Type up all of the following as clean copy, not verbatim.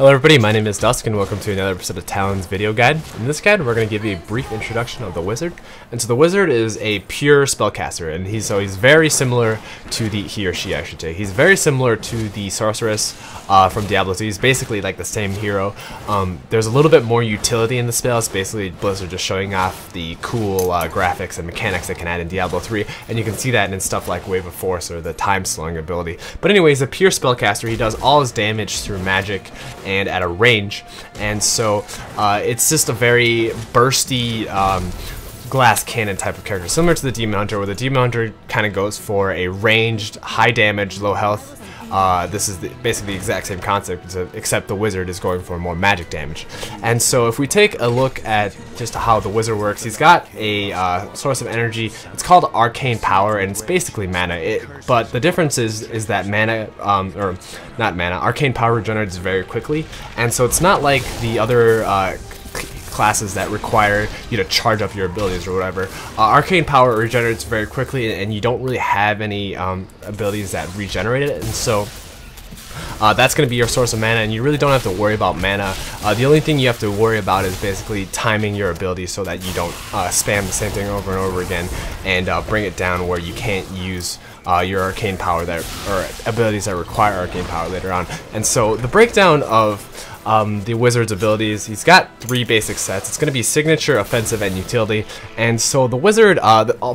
Hello everybody, my name is Dusk and welcome to another episode of Talonz video guide. In this guide we're going to give you a brief introduction of the wizard. And so the wizard is a pure spellcaster, and he's very similar to he or she I should say. He's very similar to the sorceress from Diablo, so he's basically like the same hero. There's a little bit more utility in the spell. It's basically Blizzard just showing off the cool graphics and mechanics they can add in Diablo 3, and you can see that in stuff like Wave of Force or the time slowing ability. But anyway, he's a pure spellcaster. He does all his damage through magic and at a range, and so it's just a very bursty glass cannon type of character, similar to the Demon Hunter, where the Demon Hunter kind of goes for a ranged, high damage, low health. This is basically the exact same concept, except the wizard is going for more magic damage. And so if we take a look at just how the wizard works, he's got a source of energy. It's called arcane power, and it's basically mana. But the difference is that mana, or not mana, arcane power regenerates very quickly, and so it's not like the other classes that require you to charge up your abilities or whatever. Arcane power regenerates very quickly, and you don't really have any abilities that regenerate it, and so that's going to be your source of mana, and you really don't have to worry about mana. The only thing you have to worry about is basically timing your abilities so that you don't spam the same thing over and over again and bring it down where you can't use your arcane power or abilities that require arcane power later on. And so the breakdown of the wizard's abilities, he's got 3 basic sets. It's going to be signature, offensive, and utility. And so the wizard,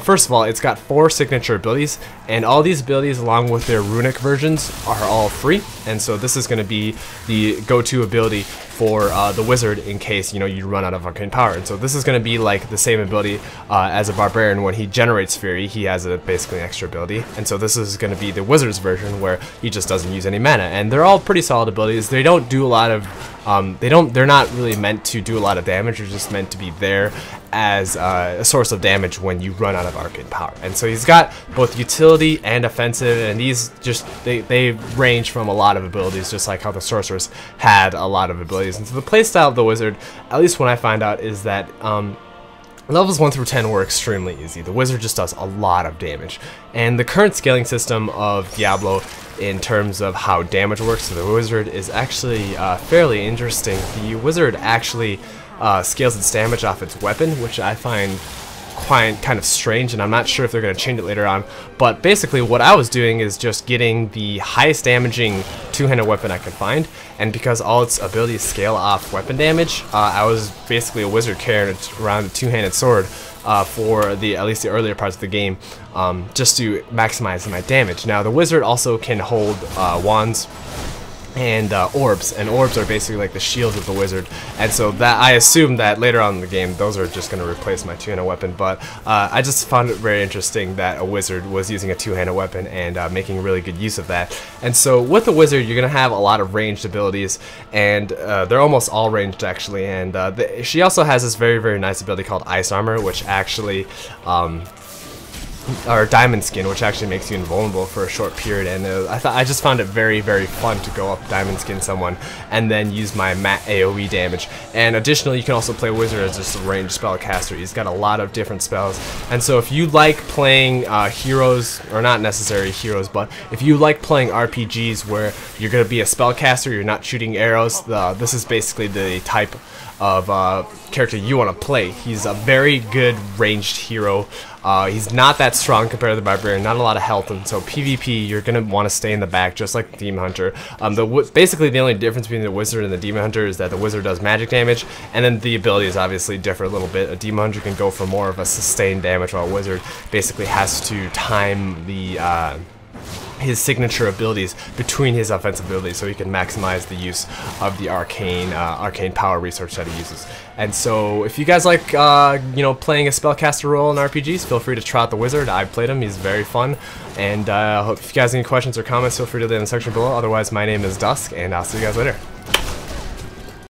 first of all, it's got 4 signature abilities, and all these abilities along with their runic versions are all free. And so this is going to be the go-to ability for the wizard in case you run out of arcane power. And so this is going to be like the same ability as a barbarian. When he generates fury, he has basically an extra ability, and so this is going to be the wizard's version where he just doesn't use any mana. And they're all pretty solid abilities. They don't do a lot of they're not really meant to do a lot of damage. They're just meant to be there as a source of damage when you run out of arcane power. And so he's got both utility and offensive, and these just they range from a lot of abilities, just like how the sorceress had a lot of abilities. And so the playstyle of the wizard, at least when I find out, is that levels 1 through 10 were extremely easy. The wizard just does a lot of damage, and the current scaling system of Diablo in terms of how damage works for the wizard is actually fairly interesting. The wizard actually scales its damage off its weapon, which I find kind of strange, and I'm not sure if they're going to change it later on. But basically what I was doing is just getting the highest damaging two-handed weapon I could find, and because all its abilities scale off weapon damage, I was basically a wizard carrying around a two-handed sword for at least the earlier parts of the game, just to maximize my damage. Now the wizard also can hold wands and orbs, and orbs are basically like the shields of the wizard, and so that I assume that later on in the game those are just going to replace my two-handed weapon. But I just found it very interesting that a wizard was using a two-handed weapon and making really good use of that. And so with the wizard, you're going to have a lot of ranged abilities, and they're almost all ranged actually. And she also has this very nice ability called Ice Armor, which actually or Diamond Skin, which actually makes you invulnerable for a short period. And I just found it very fun to go up Diamond Skin someone and then use my AoE damage. And additionally, you can also play wizard as just a ranged spellcaster. He's got a lot of different spells, and so if you like playing heroes, or not necessarily heroes, but if you like playing RPGs where you're going to be a spellcaster, you're not shooting arrows, this is basically the type of character you want to play. He's a very good ranged hero. He's not that strong compared to the barbarian, not a lot of health, and so PvP you're gonna want to stay in the back, just like the Demon Hunter. Basically the only difference between the wizard and the Demon Hunter is that the wizard does magic damage, and then the abilities obviously differ a little bit. A Demon Hunter can go for more of a sustained damage, while a wizard basically has to time his signature abilities between his offensive abilities so he can maximize the use of the arcane power research that he uses. And so if you guys like playing a spellcaster role in RPGs, feel free to try out the wizard. I've played him, he's very fun, and I hope if you guys have any questions or comments, feel free to leave in the section below. Otherwise, my name is Dusk, and I'll see you guys later.